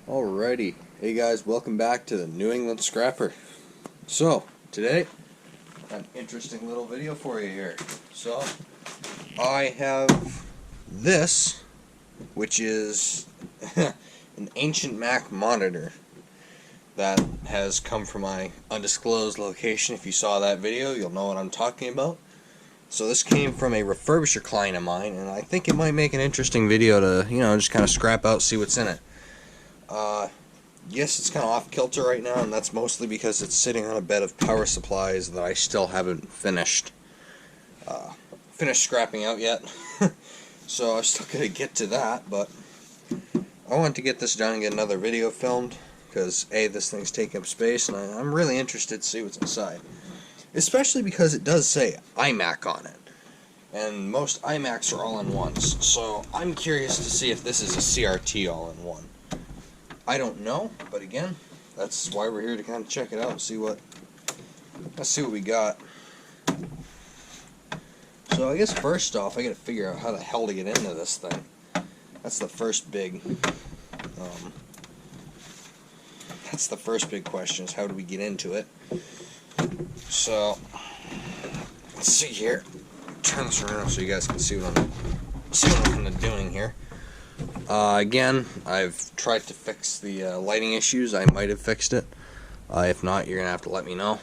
Alrighty, hey guys, welcome back to the New England Scrapper. So, today, an interesting little video for you here. So, I have this, which is an ancient Mac monitor that has come from my undisclosed location. If you saw that video, you'll know what I'm talking about. So this came from a refurbisher client of mine, and I think it might make an interesting video to, just kind of scrap out, see what's in it. Yes, it's kind of off kilter right now, and that's mostly because it's sitting on a bed of power supplies that I still haven't finished scrapping out yet. So I'm still gonna get to that, but I want to get this done and get another video filmed because this thing's taking up space, and I'm really interested to see what's inside. Especially because it does say IMAC on it, and most IMACs are all-in-ones. So I'm curious to see if this is a CRT all-in-one. I don't know, but again, that's why we're here, to kind of check it out and see what. Let's see what we got. So I guess first off, I got to figure out how the hell to get into this thing. That's the first big. That's the first big question: is how do we get into it? So let's see here. Turn this around so you guys can see what I'm kind of doing here. Again, I've tried to fix the lighting issues. I might have fixed it. If not, you're gonna have to let me know.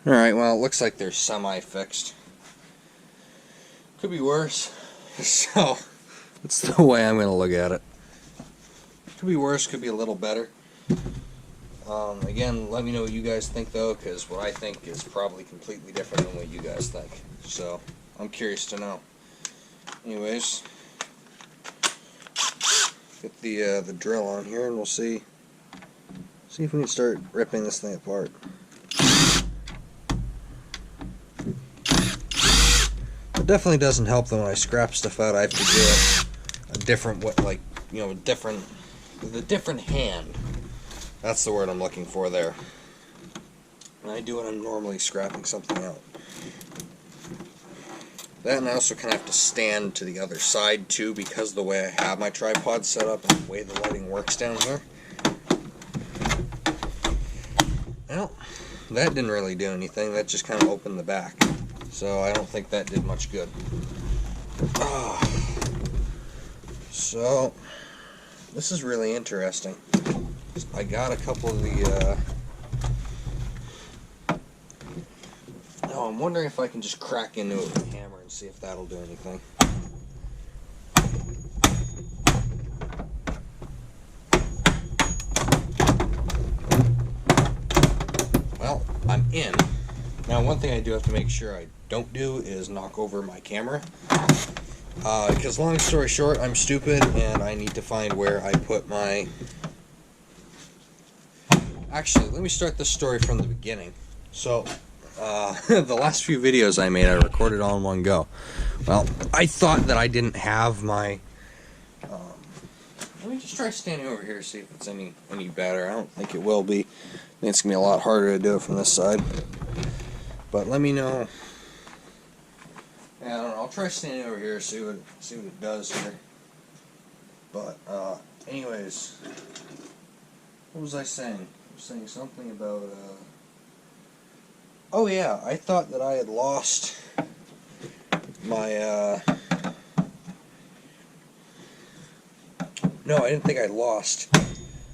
Alright, well, it looks like they're semi-fixed. Could be worse. So, that's the way I'm gonna look at it. Could be worse, could be a little better. Again, let me know what you guys think, though, because what I think is probably completely different than what you guys think. So, I'm curious to know. Anyways, get the drill on here, and we'll see if we can start ripping this thing apart. It definitely doesn't help that when I scrap stuff out, I have to do it a different way, like, with a different hand. That's the word I'm looking for there. And I do when I'm normally scrapping something out. That, and I also kind of have to stand to the other side too, because of the way I have my tripod set up and the way the lighting works down here. Well, that didn't really do anything. That just kind of opened the back. So I don't think that did much good. So this is really interesting. I got a couple of the I'm wondering if I can just crack into it with a hammer and see if that'll do anything. Well, I'm in. Now, one thing I do have to make sure I don't do is knock over my camera. Because long story short, I'm stupid and I need to find where I put my... Actually, let me start this story from the beginning. So, the last few videos I made, I recorded all in one go. Well, I thought that I didn't have my... let me just try standing over here, see if it's any better. I don't think it will be. I think it's going to be a lot harder to do it from this side. But let me know. Yeah, I don't know. I'll try standing over here, see what it does here. But, anyways, what was I saying? I was saying something about, oh yeah, I thought that I had lost my, no, I didn't think I lost,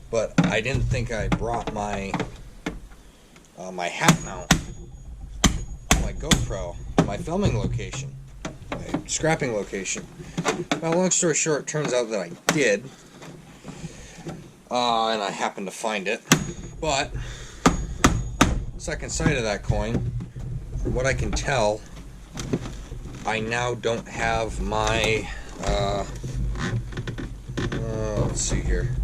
but I didn't think I brought my, my hat mount, my GoPro, my filming location, my scrapping location. Well, long story short, it turns out that I did, and I happened to find it, but second side of that coin, from what I can tell, I now don't have my, let's see here,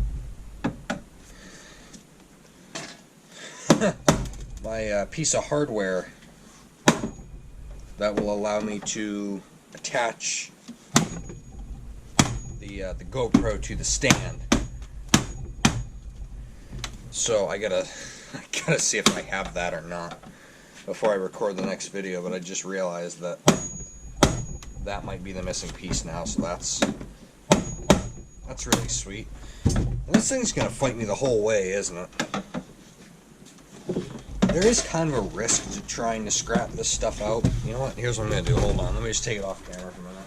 my piece of hardware that will allow me to attach the GoPro to the stand. So I gotta see if I have that or not before I record the next video, but I just realized that that might be the missing piece now, so that's That's really sweet. This thing's gonna fight me the whole way, isn't it? There is kind of a risk to trying to scrap this stuff out. You know what? Here's what I'm gonna do. Hold on. Let me just take it off camera for a minute.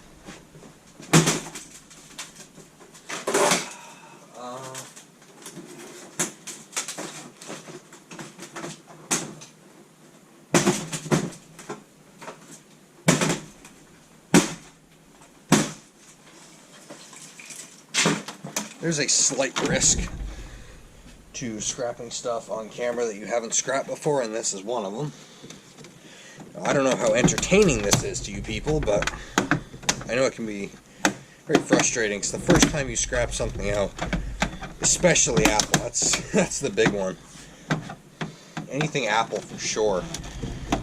There's a slight risk to scrapping stuff on camera that you haven't scrapped before, and this is one of them. I don't know how entertaining this is to you people, but I know it can be very frustrating. It's the first time you scrap something out, especially Apple. That's the big one. Anything Apple for sure,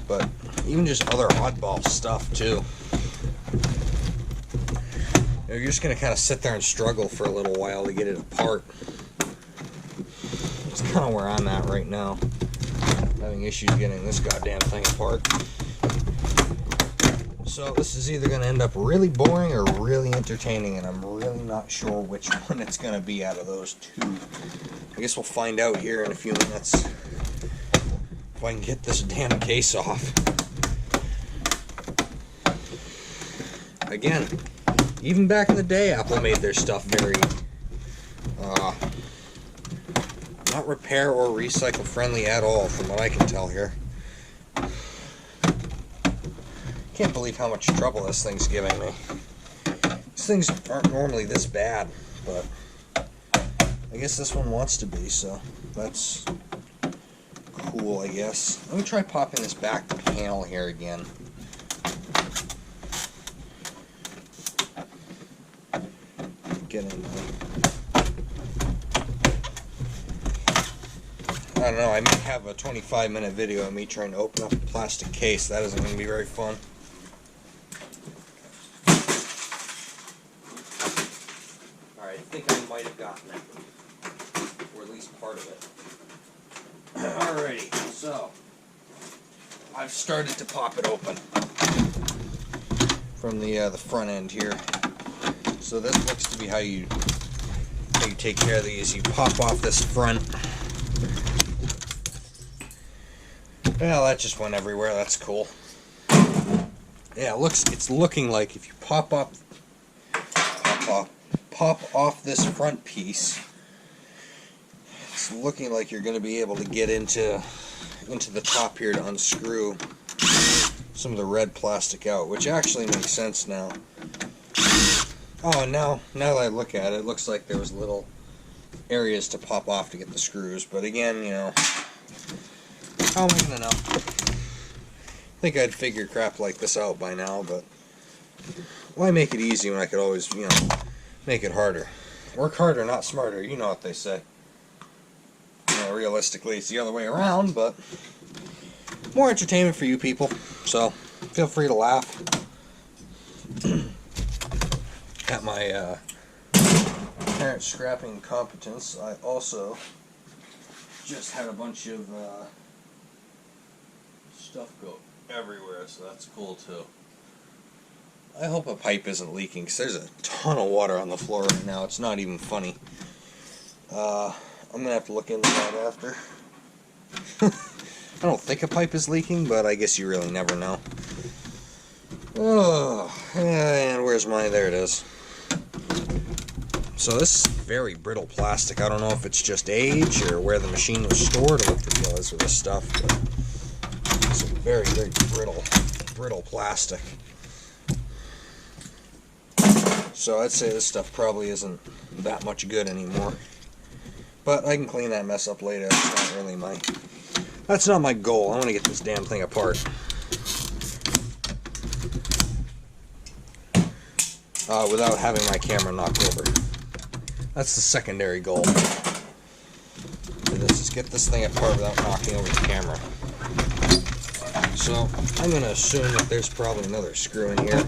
but even just other oddball stuff too. You're just going to kind of sit there and struggle for a little while to get it apart. That's kind of where I'm at right now. Having issues getting this goddamn thing apart. So this is either going to end up really boring or really entertaining, and I'm really not sure which one it's going to be out of those two. I guess we'll find out here in a few minutes if I can get this damn case off. Again, even back in the day, Apple made their stuff very not repair or recycle friendly at all, from what I can tell here. Can't believe how much trouble this thing's giving me. These things aren't normally this bad, but I guess this one wants to be, so that's cool, I guess. Let me try popping this back panel here again. Get in there. I don't know, I may have a 25-minute video of me trying to open up a plastic case. That isn't going to be very fun. Alright, I think I might have gotten it. Or at least part of it. Alrighty, so I've started to pop it open from the front end here. So this looks to be how you take care of these. You pop off this front. Well, that just went everywhere. That's cool. Yeah, it's looking like if you pop off this front piece, it's looking like you're going to be able to get into the top here to unscrew some of the red plastic out, which actually makes sense now. Oh, and now that I look at it, it looks like there was little areas to pop off to get the screws. But again, you know, how am I gonna know? I think I'd figure crap like this out by now, but why make it easy when I could always, you know, make it harder? Work harder, not smarter. You know what they say. You know, realistically, it's the other way around, but more entertainment for you people. So feel free to laugh at my apparent scrapping competence. I also just had a bunch of stuff go everywhere, so that's cool too. I hope a pipe isn't leaking, because there's a ton of water on the floor right now. It's not even funny. I'm going to have to look into that after. I don't think a pipe is leaking, but I guess you really never know. Oh, and where's mine? There it is. So this is very brittle plastic. I don't know if it's just age or where the machine was stored or what the deal is with this stuff, but it's a very, very brittle plastic. So I'd say this stuff probably isn't that much good anymore. But I can clean that mess up later. That's not my goal. I want to get this damn thing apart. Without having my camera knocked over. That's the secondary goal. This is get this thing apart without knocking over the camera. So I'm going to assume that there's probably another screw in here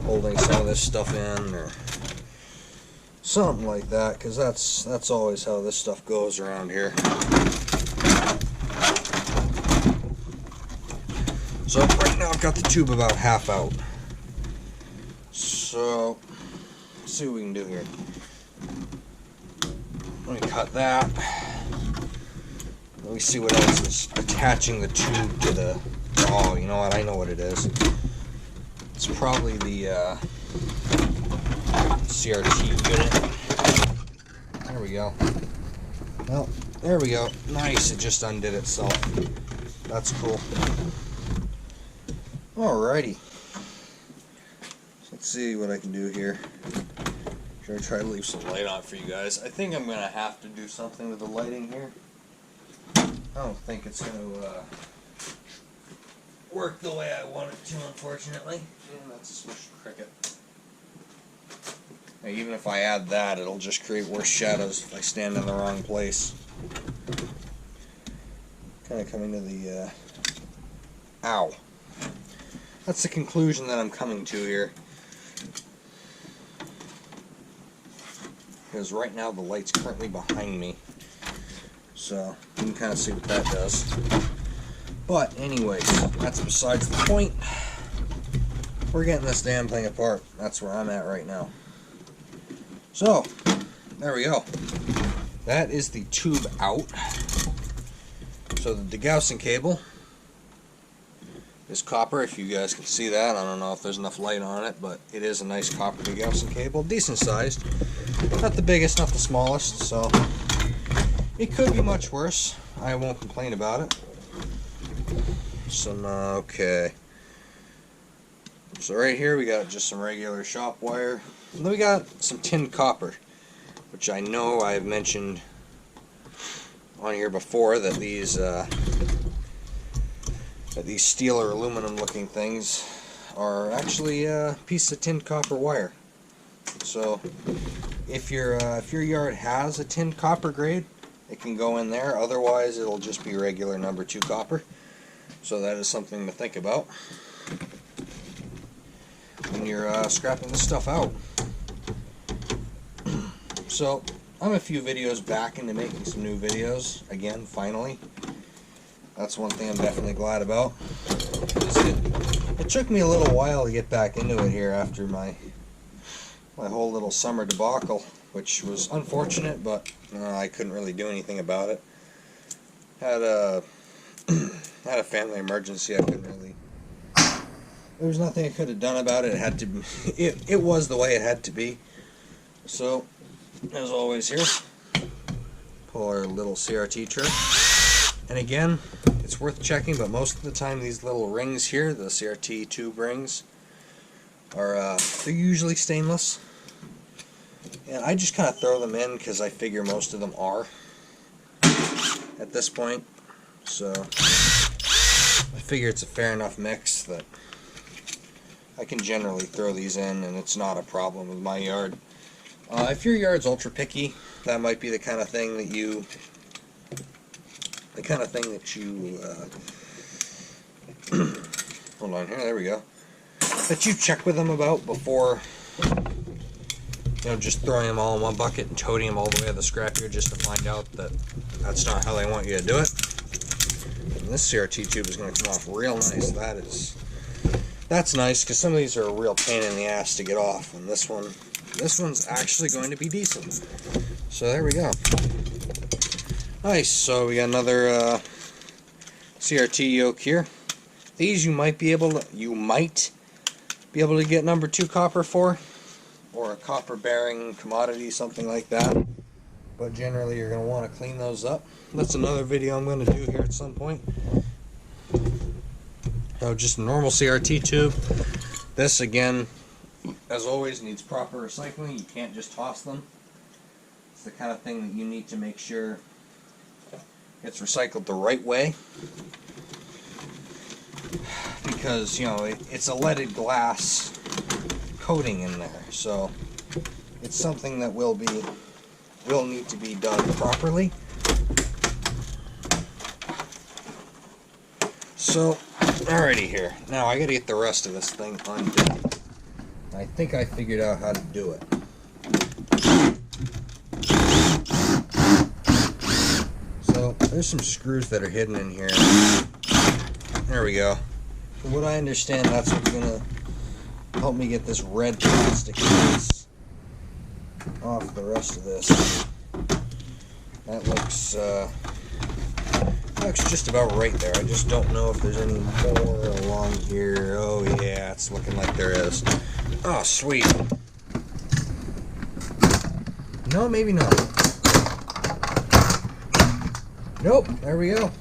holding some of this stuff in, or something like that, because that's always how this stuff goes around here. So right now I've got the tube about half out. So let's see what we can do here. cut that. Let me see what else is attaching the tube to the... Oh, you know what? I know what it is. It's probably the CRT unit. There we go. Well, there we go. Nice, it just undid itself. That's cool. Alrighty. So let's see what I can do here. Should I try to leave some light on for you guys? I think I'm going to have to do something with the lighting here. I don't think it's going to work the way I want it to, unfortunately. And that's a smushed cricket. Now, even if I add that, it'll just create worse shadows if I stand in the wrong place. Kind of coming to the... Ow. That's the conclusion that I'm coming to here. Because right now the light's currently behind me. So, you can kind of see what that does. But, anyways, that's besides the point. We're getting this damn thing apart. That's where I'm at right now. So, there we go. That is the tube out. So the degaussing cable is copper, if you guys can see that. I don't know if there's enough light on it, but it is a nice copper degaussing cable. Decent sized. Not the biggest, not the smallest, so it could be much worse. I won't complain about it. Okay. So right here we got just some regular shop wire. And then we got some tin copper, which I know I've mentioned on here before that these steel or aluminum looking things are actually a piece of tin copper wire. So if your yard has a tin copper grade, it can go in there. Otherwise, it'll just be regular number 2 copper. So that is something to think about when you're scrapping this stuff out. So I'm a few videos back into making some new videos again, finally. That's one thing I'm definitely glad about. It took me a little while to get back into it here after my whole little summer debacle, which was unfortunate, but I couldn't really do anything about it. Had a family emergency. I couldn't really. There was nothing I could have done about it. It had to be. It was the way it had to be. So, as always, here, pull our little CRT trip. And again, it's worth checking, but most of the time these little rings here, the CRT tube rings, are they're usually stainless. And I just kind of throw them in because I figure most of them are at this point. So I figure it's a fair enough mix that I can generally throw these in and it's not a problem with my yard. If your yard's ultra picky, that might be the kind of thing that you hold on here, there we go, that you check with them about before, you know, just throwing them all in one bucket and toting them all the way to the scrapyard just to find out that that's not how they want you to do it. And this CRT tube is going to come off real nice. That's nice because some of these are a real pain in the ass to get off, and this one's actually going to be decent. So there we go. Nice. So we got another CRT yoke here. These you might be able to get number 2 copper for, or a copper bearing commodity, something like that. But generally you're going to want to clean those up. That's another video I'm going to do here at some point. So just a normal CRT tube. This again, as always, needs proper recycling. You can't just toss them. It's the kind of thing that you need to make sure it's recycled the right way, because you know it's a leaded glass coating in there, so it's something that will need to be done properly. So alrighty here, now I gotta get the rest of this thing undone. I think I figured out how to do it. So there's some screws that are hidden in here. There we go. From what I understand, that's what's gonna help me get this red plastic piece off the rest of this. That looks just about right there. I just don't know if there's any more along here. Oh yeah, it's looking like there is. Oh, sweet. No, maybe not. Nope, there we go.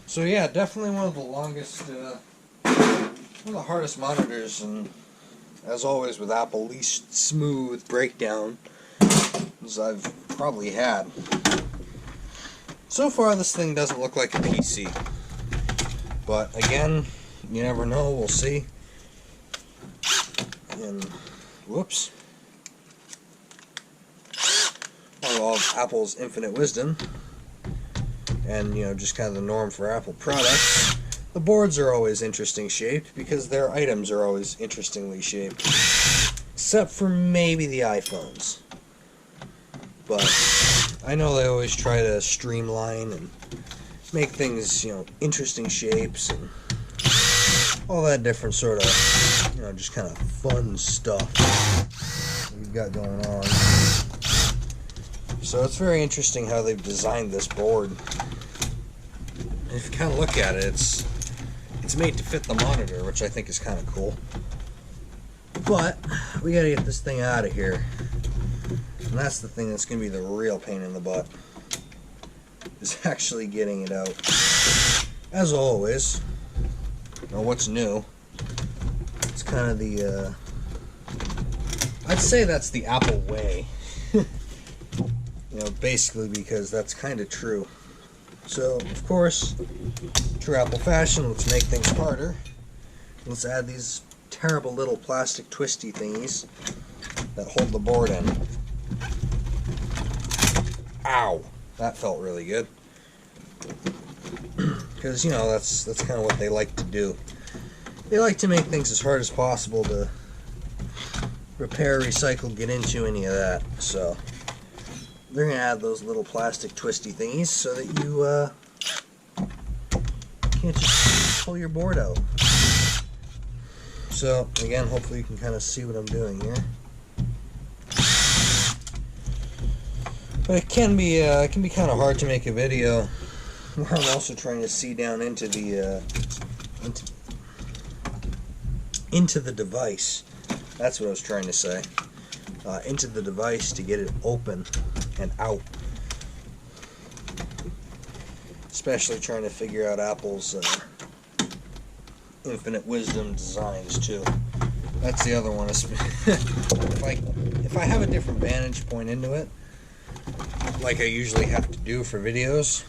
So yeah, definitely one of the longest, one of the hardest monitors, and as always with Apple, least smooth breakdown as I've probably had. So far this thing doesn't look like a PC, but again, you never know, we'll see. And whoops. All of Apple's infinite wisdom, and you know, just kind of the norm for Apple products, the boards are always interesting shaped because their items are always interestingly shaped, except for maybe the iPhones. But I know they always try to streamline and make things, you know, interesting shapes and all that different sort of, you know, just kind of fun stuff we've got going on. So it's very interesting how they've designed this board. And if you kind of look at it, it's made to fit the monitor, which I think is kind of cool. But we gotta get this thing out of here. And that's the thing that's gonna be the real pain in the butt, is actually getting it out. As always, or what's new, it's kind of the, I'd say that's the Apple way. You know, basically, because that's kind of true. So, of course, true Apple fashion, let's make things harder. Let's add these terrible little plastic twisty thingies that hold the board in. Ow! That felt really good. Because, you know, that's kind of what they like to do. They like to make things as hard as possible to repair, recycle, get into, any of that. So they're going to add those little plastic twisty thingies so that you can't just pull your board out. So, again, hopefully you can kind of see what I'm doing here. But it can be kind of hard to make a video where I'm also trying to see down into the into the device. That's what I was trying to say. Into the device to get it open and out. Especially trying to figure out Apple's infinite wisdom designs too. That's the other one. If I have a different vantage point into it, like I usually have to do for videos,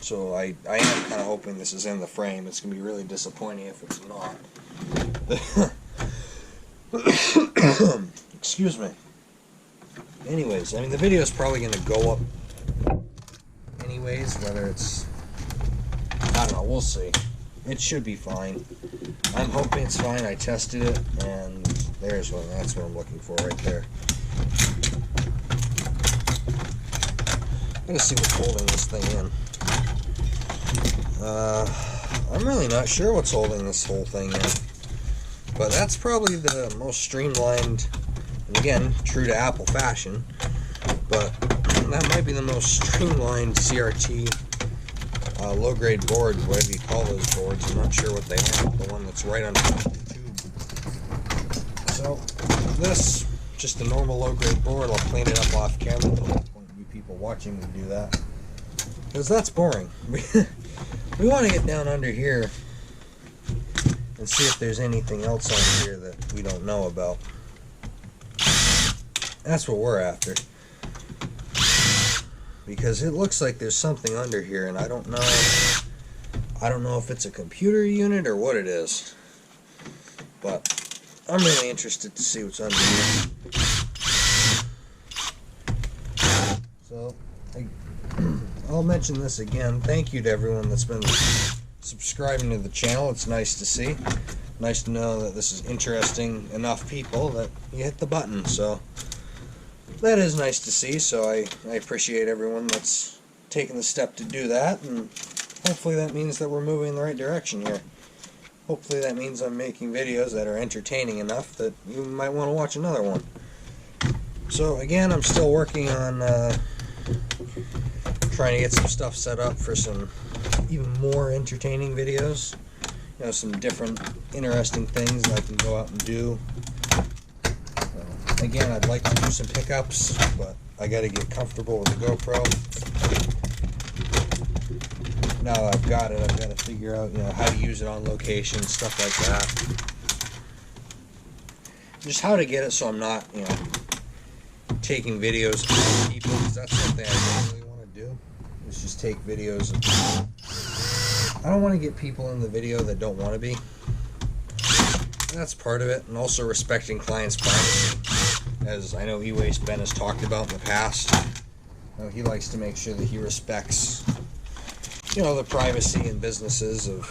so I am kind of hoping this is in the frame. It's gonna be really disappointing if it's not. Excuse me. Anyways, I mean, the video is probably going to go up anyways, whether it's, I don't know, we'll see. It should be fine. I'm hoping it's fine. I tested it, and that's what I'm looking for right there. I'm going to see what's holding this thing in. I'm really not sure what's holding this whole thing in. But that's probably the most streamlined, and again, true to Apple fashion, but that might be the most streamlined CRT low-grade board, whatever you call those boards. I'm not sure what they are. The one that's right on top of the tube. So, this, just a normal low-grade board. I'll clean it up off camera. There's no point in you people watching me do that, because that's boring. We want to get down under here and see if there's anything else on here that we don't know about. That's what we're after. Because it looks like there's something under here, and I don't know if it's a computer unit or what it is. But I'm really interested to see what's under here. So I'll mention this again. Thank you to everyone that's been subscribing to the channel. It's nice to see. Nice to know that this is interesting enough people that you hit the button. So that is nice to see. So I appreciate everyone that's taken the step to do that, and hopefully that means that we're moving in the right direction here. Hopefully that means I'm making videos that are entertaining enough that you might want to watch another one. So again, I'm still working on trying to get some stuff set up for some even more entertaining videos. You know, some different interesting things that I can go out and do. Again, I'd like to do some pickups, but I got to get comfortable with the GoPro. Now that I've got it, I've got to figure out, you know, how to use it on location, stuff like that. Just how to get it so I'm not, you know, taking videos of people, because that's something I don't really want to do. Is just take videos of people. I don't want to get people in the video that don't want to be. That's part of it, and also respecting clients' privacy, as I know E-Waste Ben has talked about in the past. You know, he likes to make sure that he respects, you know, the privacy and businesses of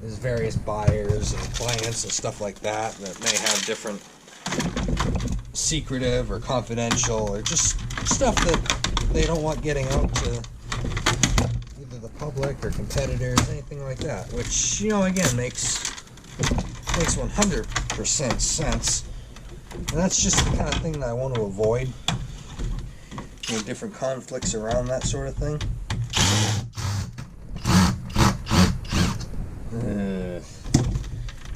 his various buyers and clients and stuff like that may have different secretive or confidential or just stuff that they don't want getting out to either the public or competitors, anything like that, which, you know, again makes 100% sense. And that's just the kind of thing that I want to avoid. You know, different conflicts around that sort of thing.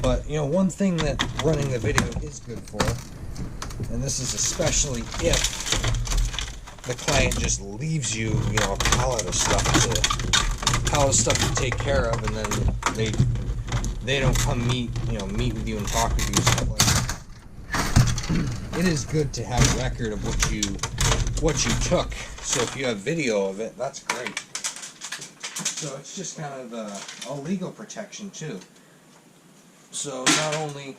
But, you know, one thing that running the video is good for, and this is especially if the client just leaves you, you know, a pallet of stuff to take care of, and then they don't come meet with you and talk with you and stuff like that. It is good to have a record of what you took. So if you have video of it, that's great. So it's just kind of a legal protection too. So not only,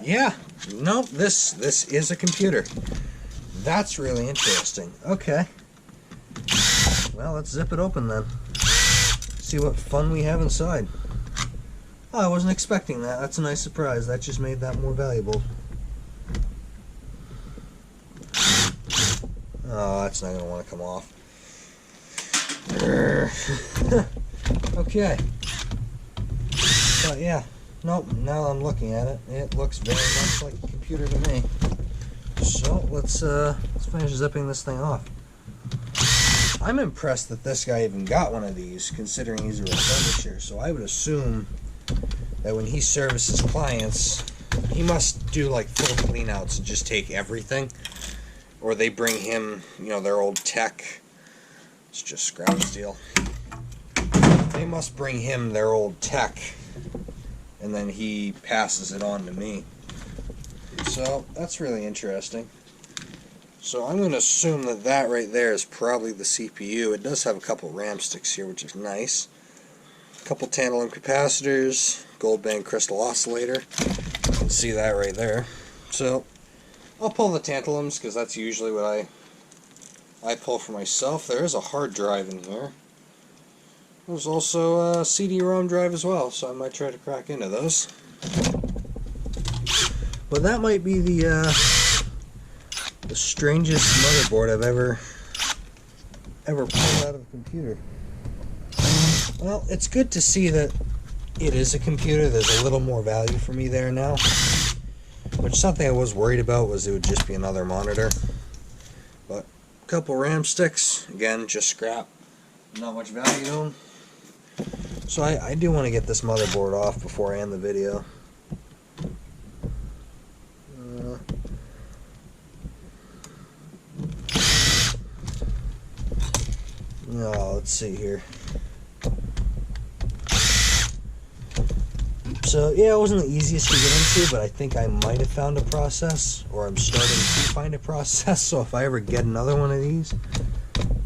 yeah, no, this is a computer. That's really interesting. Okay. Well, let's zip it open then. See what fun we have inside. Oh, I wasn't expecting that. That's a nice surprise. That just made that more valuable. Oh, that's not going to want to come off. Okay. But yeah. Nope, now I'm looking at it. It looks very much like a computer to me. So, let's finish zipping this thing off. I'm impressed that this guy even got one of these, considering he's a refurbisher. So I would assume that when he services clients, he must do like full cleanouts and just take everything. Or they bring him, you know, their old tech. It's just scrap steel. They must bring him their old tech, and then he passes it on to me. So that's really interesting. So I'm going to assume that that right there is probably the CPU. It does have a couple RAM sticks here, which is nice. A couple tantalum capacitors, gold band crystal oscillator. You can see that right there. So I'll pull the tantalums because that's usually what I pull for myself. There is a hard drive in here. There's also a CD-ROM drive as well, so I might try to crack into those. But that might be the strangest motherboard I've ever pulled out of a computer. Well, it's good to see that it is a computer. There's a little more value for me there now. Which something I was worried about was it would just be another monitor. But a couple RAM sticks, again, just scrap. Not much value to them. So I do want to get this motherboard off before I end the video. Let's see here. So yeah, it wasn't the easiest to get into, but I think I might have found a process, or I'm starting to find a process. So if I ever get another one of these,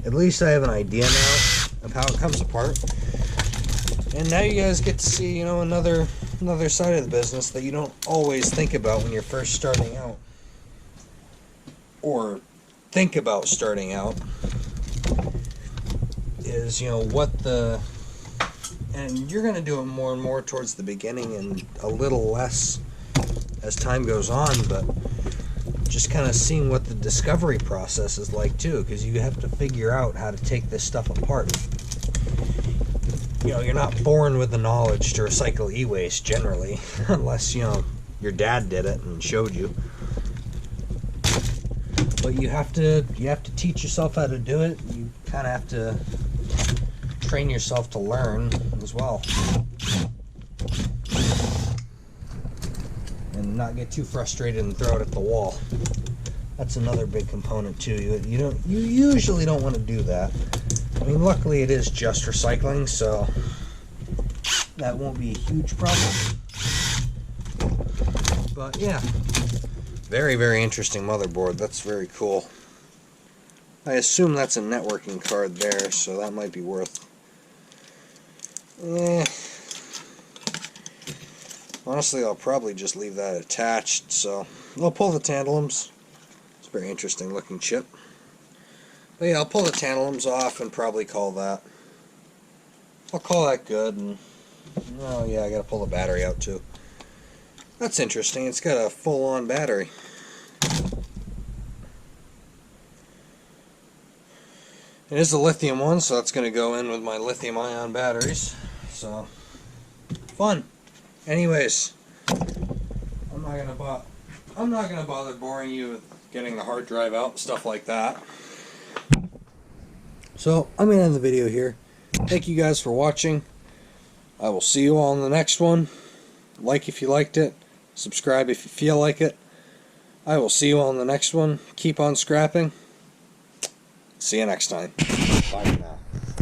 at least I have an idea now of how it comes apart. And now you guys get to see, you know, another side of the business that you don't always think about when you're first starting out, or think about starting out. Is, you know, and you're going to do it more and more towards the beginning and a little less as time goes on, but just kind of seeing what the discovery process is like too, because you have to figure out how to take this stuff apart. You know, you're not born with the knowledge to recycle e-waste generally, unless, you know, your dad did it and showed you. But you have to teach yourself how to do it. You kind of have to train yourself to learn as well, and not get too frustrated and throw it at the wall. That's another big component too. You usually don't want to do that. I mean, luckily it is just recycling, so that won't be a huge problem. But yeah, very, very interesting motherboard. That's very cool. I assume that's a networking card there, so that might be worth. Honestly, I'll probably just leave that attached. So I'll pull the tantalums. It's a very interesting looking chip. But yeah, I'll pull the tantalums off and probably call that. I'll call that good. And oh yeah, I gotta pull the battery out too. That's interesting. It's got a full-on battery. It is a lithium one, so that's going to go in with my lithium-ion batteries. So, fun. Anyways, I'm not gonna bother boring you with getting the hard drive out and stuff like that. So I'm gonna end the video here. Thank you guys for watching. I will see you all in the next one. Like if you liked it. Subscribe if you feel like it. I will see you all in the next one. Keep on scrapping. See you next time. Bye for now.